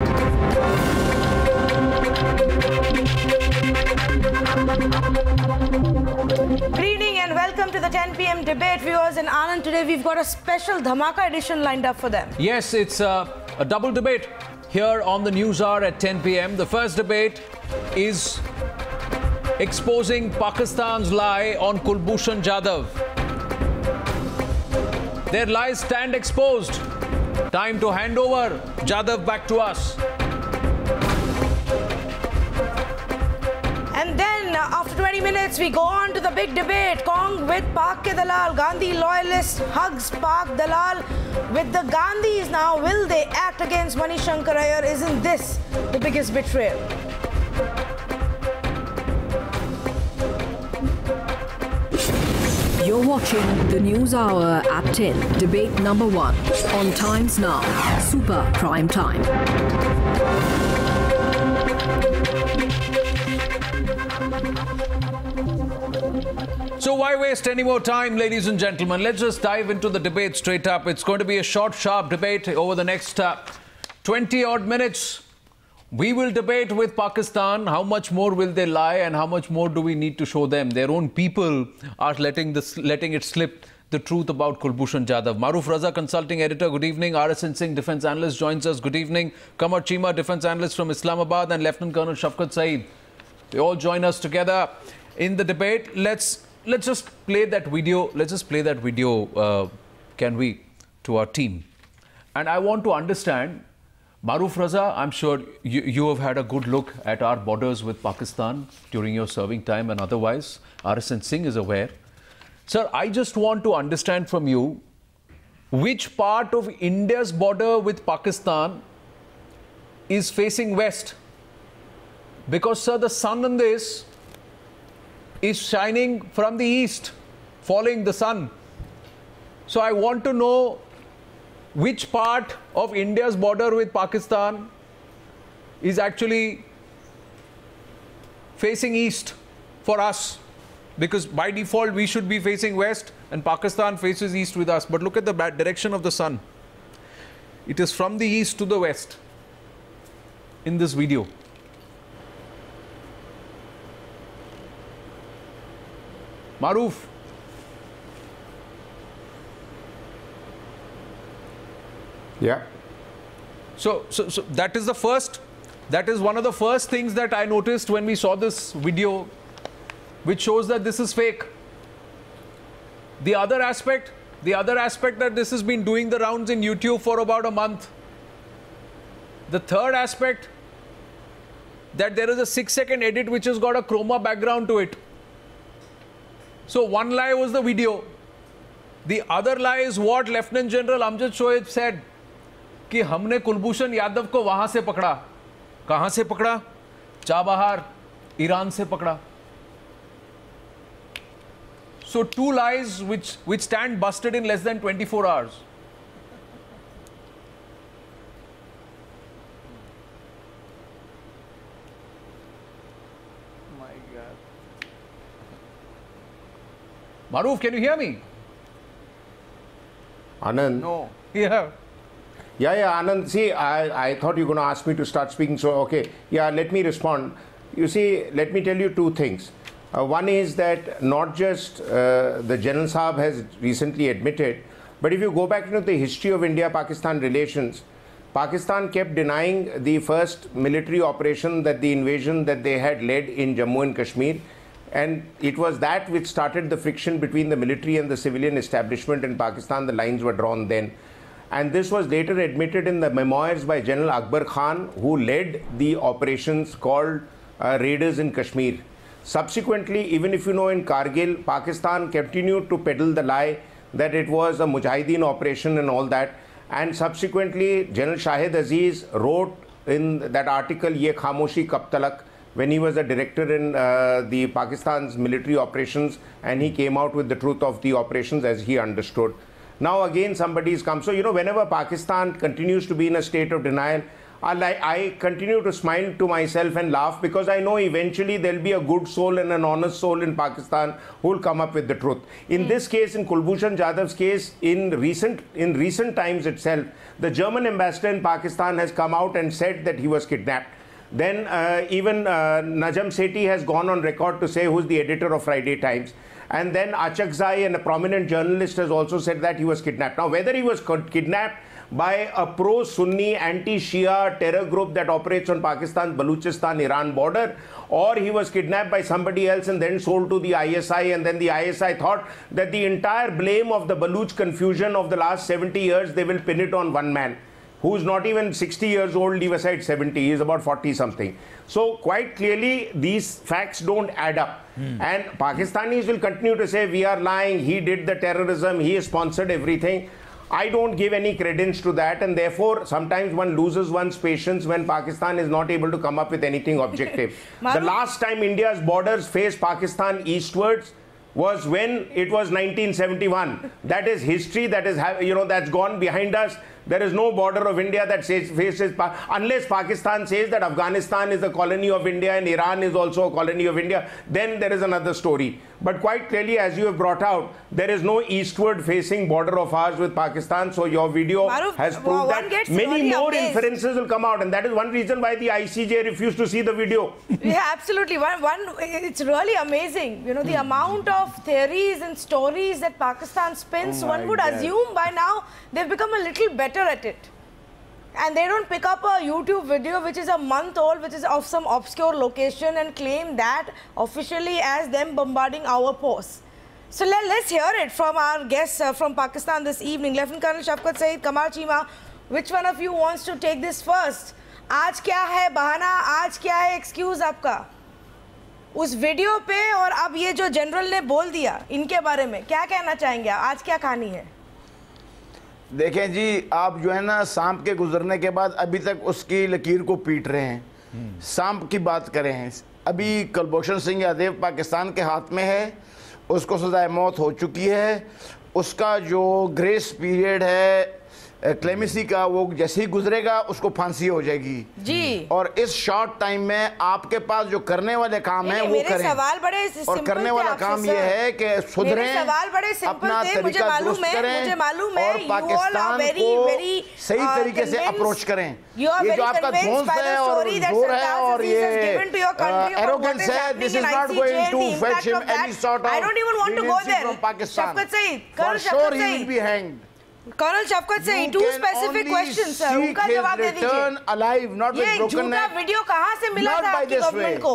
Good evening and welcome to the 10 p.m. debate, viewers. In Anand, today we've got a special Dhamaka edition lined up for them. Yes, it's a double debate here on the News Hour at 10 p.m. The first debate is exposing Pakistan's lie on Kulbhushan Jadhav. Their lies stand exposed. Time to hand over Jadhav back to us. And then, after 20 minutes, we go on to the big debate. Kong with Pak ke Dalal. Gandhi loyalist hugs Pak Dalal with the Gandhis now. Will they act against Manish Shankar Iyer? Isn't this the biggest betrayal? You're watching the News Hour at 10. Debate number 1 on Times Now. Super Prime Time. So why waste any more time, ladies and gentlemen? Let's just dive into the debate straight up. It's going to be a short, sharp debate over the next 20-odd minutes. We will debate with Pakistan. How much more will they lie and how much more do we need to show them? Their own people are letting it slip the truth about Kulbhushan Jadhav. Maruf Raza, consulting editor, good evening. RSN Singh, defense analyst, joins us. Good evening. Kamar Chima, defense analyst from Islamabad, and Lieutenant Colonel Shafqat Saeed. They all join us together in the debate. Let's just play that video. Let's just play that video, can we, to our team. And I want to understand, Maruf Raza, I'm sure you have had a good look at our borders with Pakistan during your serving time and otherwise. RSN Singh is aware. Sir, I just want to understand from you which part of India's border with Pakistan is facing west. Because, sir, the sun in this is shining from the east, following the sun. So I want to know which part of India's border with Pakistan is actually facing east for us. Because by default, we should be facing west and Pakistan faces east with us. But look at the direction of the sun. It is from the east to the west in this video. Maruf. Yeah. So that is one of the first things that I noticed when we saw this video, which shows that this is fake. The other aspect that this has been doing the rounds in YouTube for about a month. The third aspect, that there is a 6-second edit which has got a chroma background to it. So one lie was the video. The other lie is what Lieutenant General Amjad Shoaib said, कि हमने कुलभूषण यादव को वहां से पकड़ा. कहां से पकड़ा? Chabahar, Iran से पकड़ा. So two lies which stand busted in less than 24 hours. My God. Maruf, can you hear me? Anand. No. Yeah. Yeah, Anand. See, I thought you were going to ask me to start speaking. So, okay. Yeah, let me respond. You see, let me tell you two things. One is that not just the General Saab has recently admitted, but if you go back into the history of India-Pakistan relations, Pakistan kept denying the first military operation, that the invasion that they had led in Jammu and Kashmir. And it was that which started the friction between the military and the civilian establishment in Pakistan. The lines were drawn then. And this was later admitted in the memoirs by General Akbar Khan, who led the operations called Raiders in Kashmir. Subsequently, even if you know, in Kargil, Pakistan continued to peddle the lie that it was a Mujahideen operation and all that. And subsequently, General Shahid Aziz wrote in that article, Ye Khamoshi Kab Talak, when he was a director in the Pakistan's military operations, and he came out with the truth of the operations as he understood. Now again somebody's come. So, you know, whenever Pakistan continues to be in a state of denial, I continue to smile to myself and laugh because I know eventually there'll be a good soul and an honest soul in Pakistan who will come up with the truth. In this case, in Kulbhushan Jadhav's case, in recent times itself, the German ambassador in Pakistan has come out and said that he was kidnapped. Then even Najam Sethi has gone on record to say, who's the editor of Friday Times. And then Achakzai, and a prominent journalist, has also said that he was kidnapped. Now, whether he was kidnapped by a pro-Sunni, anti-Shia terror group that operates on Pakistan's Baluchistan-Iran border, or he was kidnapped by somebody else and then sold to the ISI, and then the ISI thought that the entire blame of the Baluch confusion of the last 70 years, they will pin it on one man, who's not even 60 years old, leave aside 70, he's about 40 something. So quite clearly, these facts don't add up. And Pakistanis will continue to say, we are lying, he did the terrorism, he sponsored everything. I don't give any credence to that, and therefore sometimes one loses one's patience when Pakistan is not able to come up with anything objective. The last time India's borders faced Pakistan eastwards was when it was 1971. That is history, that is, that's gone behind us. There is no border of India that faces, unless Pakistan says that Afghanistan is a colony of India and Iran is also a colony of India, then there is another story. But quite clearly, as you have brought out, there is no eastward facing border of ours with Pakistan. So your video has proved that many more inferences will come out. And that is one reason why the ICJ refused to see the video. Yeah, absolutely. It's really amazing. You know, the amount of theories and stories that Pakistan spins, one would assume by now they've become a little better at it. And they don't pick up a YouTube video which is a month old, which is of some obscure location, and claim that officially as them bombarding our posts. So let's hear it from our guests from Pakistan this evening. Lieutenant Colonel Shafkat Saeed, Kamal Chima, which one of you wants to take this first? आज क्या है बहाना, आज क्या है excuse आपका उस video पे, और अब ये जो जनरल ने बोल दिया इनके बारे में क्या कहना चाहेंगे? आज क्या कहानी है? देखें जी, आप जो है ना सांप के गुजरने के बाद अभी तक उसकी लकीर को पीट रहे हैं। सांप की बात करें हैं, अभी कुलभूषण सिंह यादव पाकिस्तान के हाथ में है, उसको सजाए मौत हो चुकी है, उसका जो ग्रेस पीरियड है क्लेमेंसी का, वो जैसे ही गुजरेगा उसको फांसी हो जाएगी जी। और इस शॉर्ट टाइम में आपके पास जो करने वाले काम है वो करें। सवाल बड़े और करने वाला काम ये है कि सुधरें, अपना तरीका दुरुस्त करें और पाकिस्तान को सही तरीके से अप्रोच करें। ये जो आपका ध्वंस है और जोर है और ये एरोगेंस है, this is not going to fetch him any sort of from Pakistan. For sure he will be hanged. Colonel Shafkat Saeed, two specific questions, sir. उनका जवाब दे दीजिए। ये झूठा वीडियो कहाँ से मिला था आपकी गवर्नमेंट को?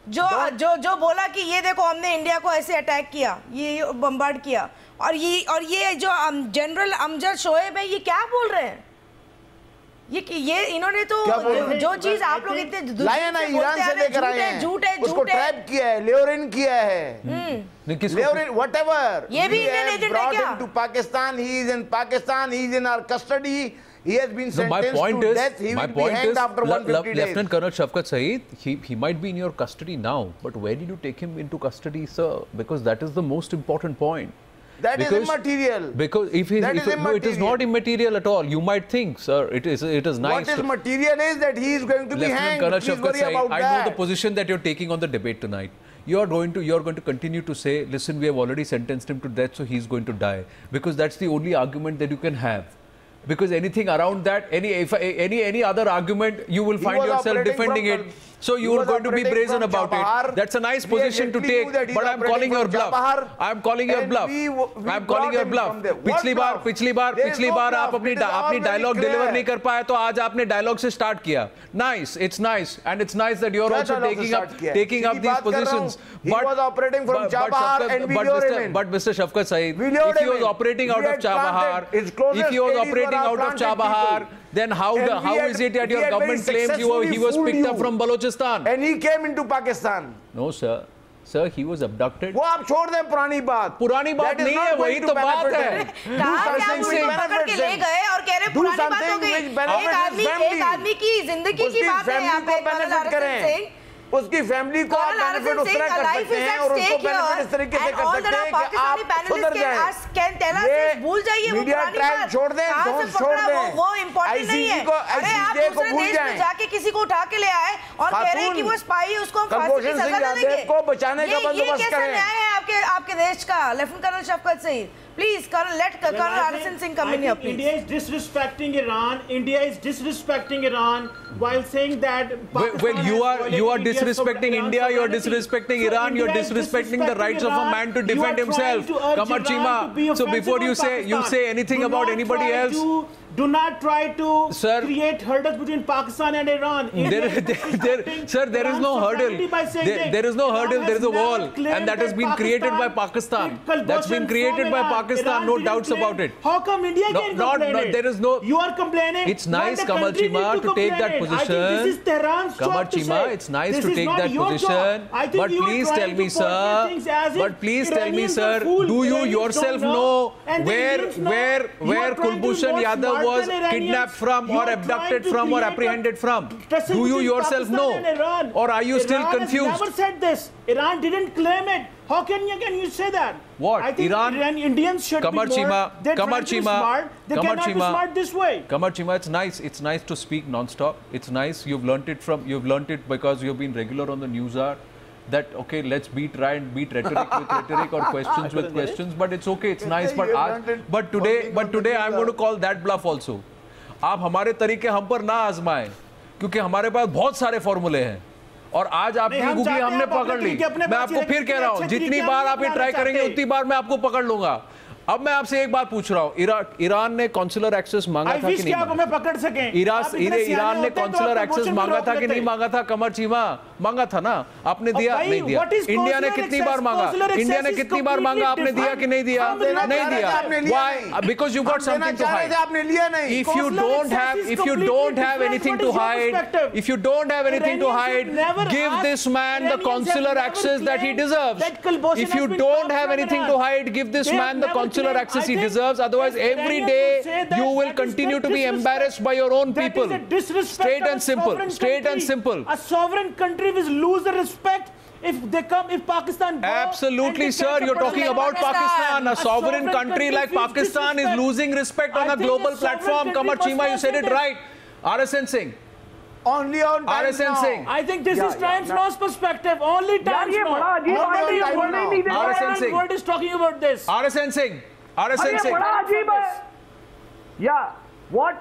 जो बोला कि ये देखो हमने इंडिया को ऐसे अटैक किया, ये बम्बार्ड किया, और ये जो जनरल अमजद शोएब है, ये क्या बोल रहे हैं? ये इन्होंने तो जो चीज आप लोग इतने लाया ना ईरान से लेकर आए हैं, उसको ट्रैप किया है, ल्योरिन किया है, ल्योरिन व्हाटएवर, ये भी इंडियन एजेंट है क्या? To Pakistan, he is in Pakistan, he is in our custody, he has been sentenced to death, he will be hanged after 150 days. Lieutenant Colonel Shafkat Saeed, he might be in your custody now, but where did you take him into custody, sir? Because that is the most important point. That is immaterial. Because if no, it is not immaterial at all. You might think, sir, it is nice. What is material is that he is going to be hanged. Please worry about that. I know the position that you're taking on the debate tonight. You're going to continue to say, listen, we have already sentenced him to death, so he's going to die. Because that's the only argument that you can have. Because anything around that, any other argument, you will find yourself defending it. So you are going to be brazen about it. That's a nice position to take, but I'm calling your bluff. I'm calling your bluff. I'm calling your bluff. पिछली बार आप अपनी dialogue deliver नहीं कर पाए, तो आज आपने dialogue से start किया. Nice, it's nice, and it's nice that you're also taking up these positions. He was operating from Chabahar and video remained. But Mr. Shafkat Saeed, if he was operating out of Chabahar, if he was operating out of Chabahar, then how is it that your government claims he was picked up from Balochistan? And he came into Pakistan. No, sir. Sir, he was abducted. वो आप छोड़ दें पुरानी बात नहीं है, वही तो बात है। पकड़ के ले गए और कह रहे पुरानी बात हो गई। एक आदमी की जिंदगी की बात है यहाँ पे। उसकी फैमिली को आप बेनिफिट उस तरह कर सकते हैं और उसको बेनिफिट इस तरीके से कर सकते हैं कि आप सुधर जाएं। भूल जाइए मीडिया ट्रायल छोड़ दें, धौंस छोड़ दें, वो इम्पोर्टेंट नहीं है। अरे आप दूसरे देश में जाके किसी को उठा के ले आए और कह रहे हैं कि वो स्पाई, उसको हम फांसी की सजा देंगे को बचाने का बंदोबस्त करें। न्याय है आपके देश का? Lieutenant colonel Shafqat Saeed, please, let Colonel Arasin Singh come in here, please. India is disrespecting Iran. India is disrespecting Iran while saying that Pakistan you are disrespecting India. You are disrespecting Iran. You are disrespecting the rights of a man to defend himself. Qamar Chima. So before you say anything about anybody else. Do not try to create hurdles between Pakistan and Iran. Sir, there is no hurdle. There is no hurdle. There is a wall, and that has been created by Pakistan. That's been created by Pakistan. No doubts about it. How come India can complain? There is no. You are complaining. It's nice, Kamal Chima, to take that position. This is Tehran's Kamal Chima, it's nice to take that position. But please tell me, sir. But please tell me, sir. Do you yourself know where Kulbhushan Yadav was kidnapped from or abducted from or apprehended from? Do you yourself know? Or are you still confused? Iran never said this. Iran didn't claim it. How can you say that? What? I think Iran Indians should be more. Kamar Chima, they cannot be smart this way. Kamar Chima, it's nice to speak non-stop. It's nice. You've learnt it because you've been regular on the news hour. That okay, let's try and beat rhetoric with rhetoric or questions with questions, but it's okay, it's nice. But today I'm going to call that bluff also. आप हमारे तरीके हम पर ना आजमाएं, क्योंकि हमारे पास बहुत सारे फॉर्मूले हैं और आज आपकी गुगली हमने पकड़ ली। मैं आपको फिर कह रहा हूं, जितनी बार आप ये ट्राई करेंगे उतनी बार मैं आपको पकड़ लूंगा। अब मैं आपसे एक बात पूछ रहा हूं, ईरान ने कॉन्सुलर एक्सेस मांगा था कि नहीं? आप हमें पकड़ सकें। ईरान ने कॉन्सुलर एक्सेस मांगा था कि नहीं मांगा था? कमर चीमा, मांगा था ना? आपने दिया? नहीं दिया। इंडिया ने कितनी बार मांगा? इंडिया ने कितनी बार मांगा? आपने दिया कि नहीं दिया? नहीं दिया। Why? Because you got something to hide. आपने लिया नहीं। If you don't have anything to hide, give this man the consular access that he deserves. If you don't have anything to hide, give this man the consular access he deserves. Otherwise, every day you will continue to be embarrassed by your own people. Straight and simple. Straight and simple. A sovereign country will lose the respect if Pakistan. Absolutely, sir. You're talking about Pakistan. A sovereign country like Pakistan is losing respect on a global platform. Kamar Chima, you said it right. RSN Singh. Only on Times Now. I think this is Times Now's perspective. Only Times Now. RSN Singh. World is talking about this. RSN Singh. RSN Singh. Yeah. What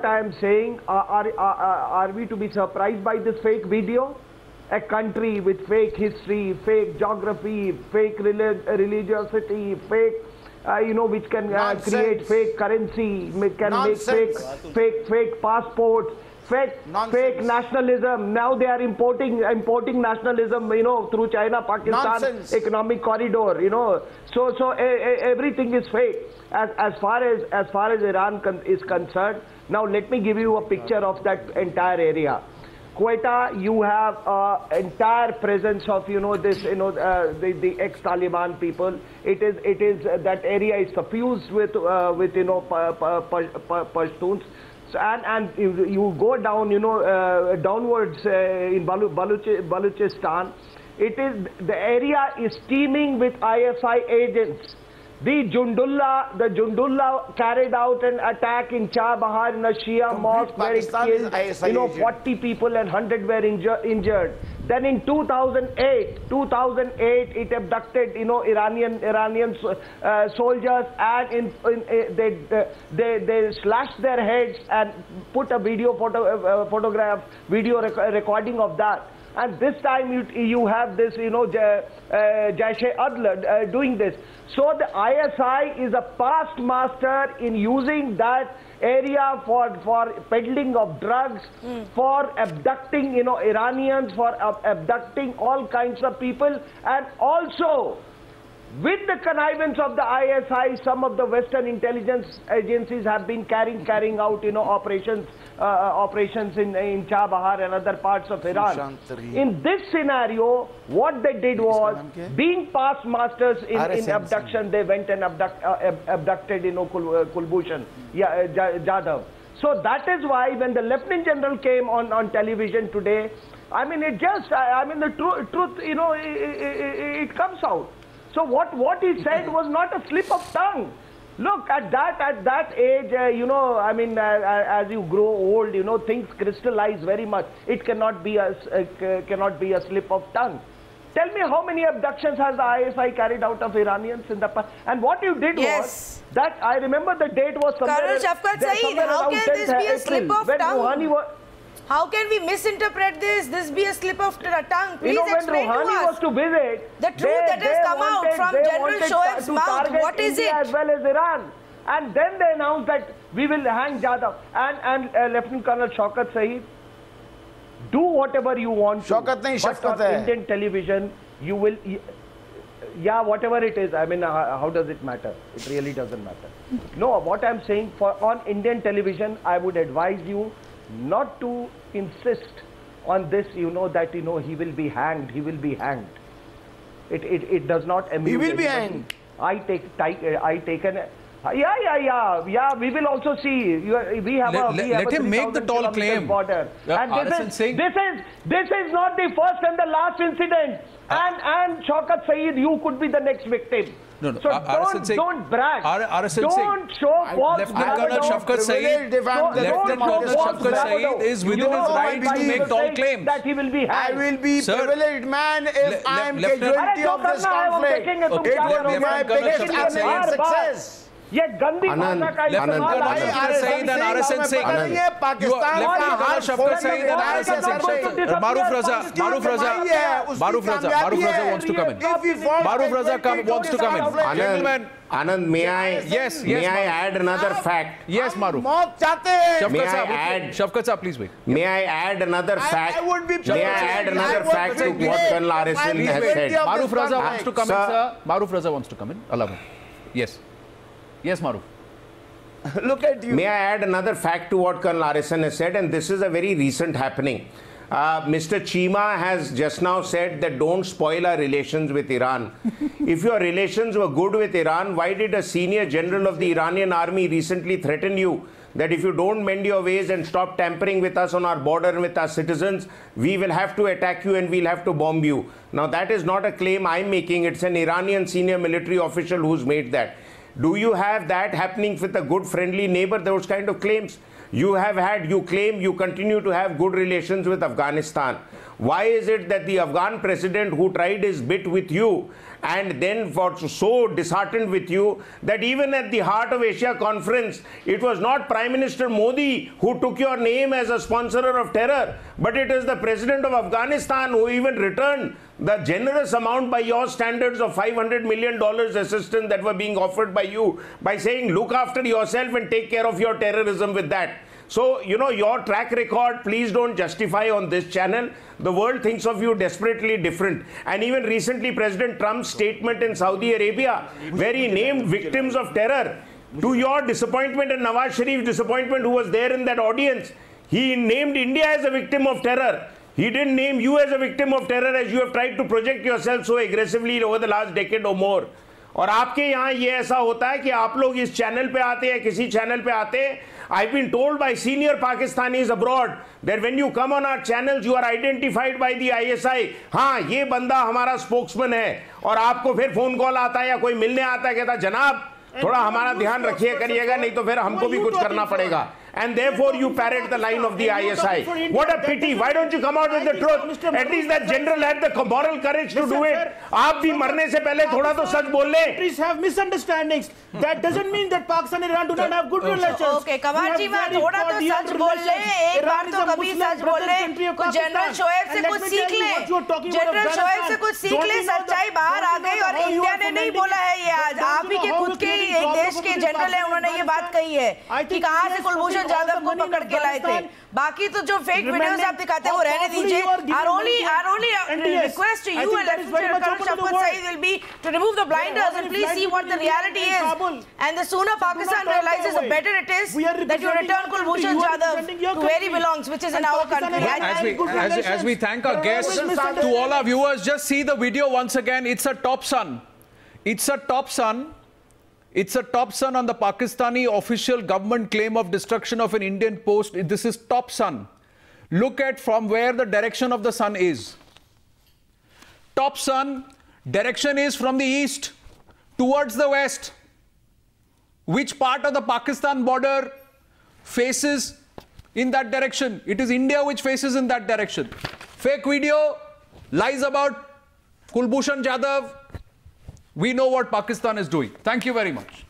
I am saying, are we to be surprised by this fake video? A country with fake history, fake geography, fake religiosity, fake which can create fake currency, can make fake passports, fake nationalism. Now they are importing nationalism, through China-Pakistan economic corridor, So everything is fake as far as Iran is concerned. Now let me give you a picture of that entire area. Quetta, you have entire presence of the ex-Taliban people. It is that area is suffused with Pashtuns. So, and you go down downwards in Baluchistan. The area is teeming with ISI agents. The Jundullah carried out an attack in Chabahar in a Shia mosque where it killed 40 people and 100 were injured. Then in 2008 it abducted Iranian soldiers, and they slashed their heads and put a video recording of that. And this time you have this, Jaish-e-Adl doing this. So the ISI is a past master in using that area for peddling of drugs, for abducting, Iranians, for abducting all kinds of people, and also with the connivance of the ISI, some of the Western intelligence agencies have been carrying out, operations in Chabahar and other parts of Iran. In this scenario, what they did was, being past masters in abduction, they went and abducted Kulbhushan Jadhav. So that is why when the Lieutenant General came on television today, I mean, it just, I mean, the truth, you know, it comes out. So what he said was not a slip of tongue. Look, at that age, you know, I mean, as you grow old, you know, things crystallize very much. It cannot be a slip of tongue. Tell me how many abductions has the ISI carried out of Iranians in the past? And what you did was that, I remember the date was somewhere. Colonel Shafqat Saeed, how can this be a slip of tongue? How can we misinterpret this? This be a slip of tongue? Please explain to us. When Rouhani was to visit, the truth that has come out from General Shoaib's mouth, what is it? As well as Iran. And then they announced that we will hang Jadhav. And Lieutenant Colonel Shaukat Saeed, do whatever you want to. Shaukat nahi, Shafqat but on Indian television, you will... Yeah, whatever it is, I mean, how does it matter? It really doesn't matter. No, what I'm saying, on Indian television, I would advise you not to insist on this, you know, that, you know, he will be hanged, he will be hanged. It does not amuse. He will be hanged. Yeah, we will also see. We have let him make the tall claim. Border. And this is not the first and the last incident. And Shaukat Saeed, you could be the next victim. No. So don't brag. Don't show false Lieutenant Colonel Shafqat Saeed, Lieutenant Colonel Shafqat Saeed is within his right to make tall claims. That he will be hanged. I will be privileged man if I am casualty of this conflict. It will be my biggest absolute success. ये गंदी भाषा का इस्तेमाल Maruf Raza wants to come in. Maruf Raza wants to come in. Anand, may I add another fact? Yes, Maruf. Shafqat Saab, please wait. May I add another fact? May I add another fact to what Colonel Arison has said? Maruf Raza wants to come in, sir. Maruf Raza wants to come in. Allow him. Yes. Yes, Maruf. Look at you. May I add another fact to what Colonel Arison has said, and this is a very recent happening. Mr. Chima has just now said that don't spoil our relations with Iran. If your relations were good with Iran, why did a senior general of the Iranian army recently threaten you that if you don't mend your ways and stop tampering with us on our border and with our citizens, we will have to attack you and we'll have to bomb you? Now, that is not a claim I'm making. It's an Iranian senior military official who's made that. Do you have that happening with a good friendly neighbor, those kind of claims? You claim you continue to have good relations with Afghanistan. Why is it that the Afghan president who tried his bit with you and then was so disheartened with you that even at the Heart of Asia conference, it was not Prime Minister Modi who took your name as a sponsor of terror, but it is the president of Afghanistan who even returned the generous amount by your standards of $500 million assistance that were being offered by you by saying, look after yourself and take care of your terrorism with that. So, you know, your track record, please don't justify on this channel. The world thinks of you desperately different. And even recently, President Trump's statement in Saudi Arabia, where he named victims of terror, to your disappointment and Nawaz Sharif's disappointment, who was there in that audience, he named India as a victim of terror. He didn't name you as a victim of terror as you have tried to project yourself so aggressively over the last decade or more. और आपके यहाँ ये ऐसा होता है कि आप लोग इस चैनल पे आते हैं, किसी चैनल पे आते हैं. I've been told by senior Pakistanis abroad that when you come on our channels, you are identified by the ISI. हाँ, ये बंदा हमारा spokesman है. और आपको फिर फोन कॉल आता है या कोई मिलने आता है, कहता जनाब थोड़ा हमारा ध्यान रखिए करिएगा, नहीं तो फिर हमको भी कुछ करना पड़ेगा. And therefore you parrot the line of the ISI. What a pity. Why don't you come out with the truth? At least that general had the moral courage to do it. आप भी मरने से पहले थोड़ा तो सच बोल ले. Countries have misunderstandings. That doesn't mean that Pakistan and Iran do not have good relations. Okay, कमाल जी मैं थोड़ा तो सच बोल ले. एक बार तो कभी सच बोल ले. कुछ जनरल शोएब से कुछ सीख ले. जनरल शोएब से कुछ सीख ले. सच्चाई बाहर आ गई और इंडिया ने नहीं बोला है ये आज. आप ही के खुद के एक देश के जनरल है, उन्होंने ये बात कही है कि कहाँ से कुलभूषण जाधव को पकड़ के लाए थे. बाकी तो जो फेक वीडियोस आप दिखाते हैं वो रहने दीजिए. Our only request to you and Lieutenant Colonel Shafqat Saeed will be to remove the blinders and please see what the reality is. And the sooner Pakistan realizes, the better it is that you return Kulbhushan Jadhav to where he belongs, which is in our country. As we thank our guests, to all our viewers, just see the video once again. It's a top son. It's a top son. It's a top sun on the Pakistani official government claim of destruction of an Indian post. This is top sun. Look at from where the direction of the sun is. Top sun, direction is from the east towards the west. Which part of the Pakistan border faces in that direction? It is India which faces in that direction. Fake video, lies about Kulbhushan Jadhav. We know what Pakistan is doing. Thank you very much.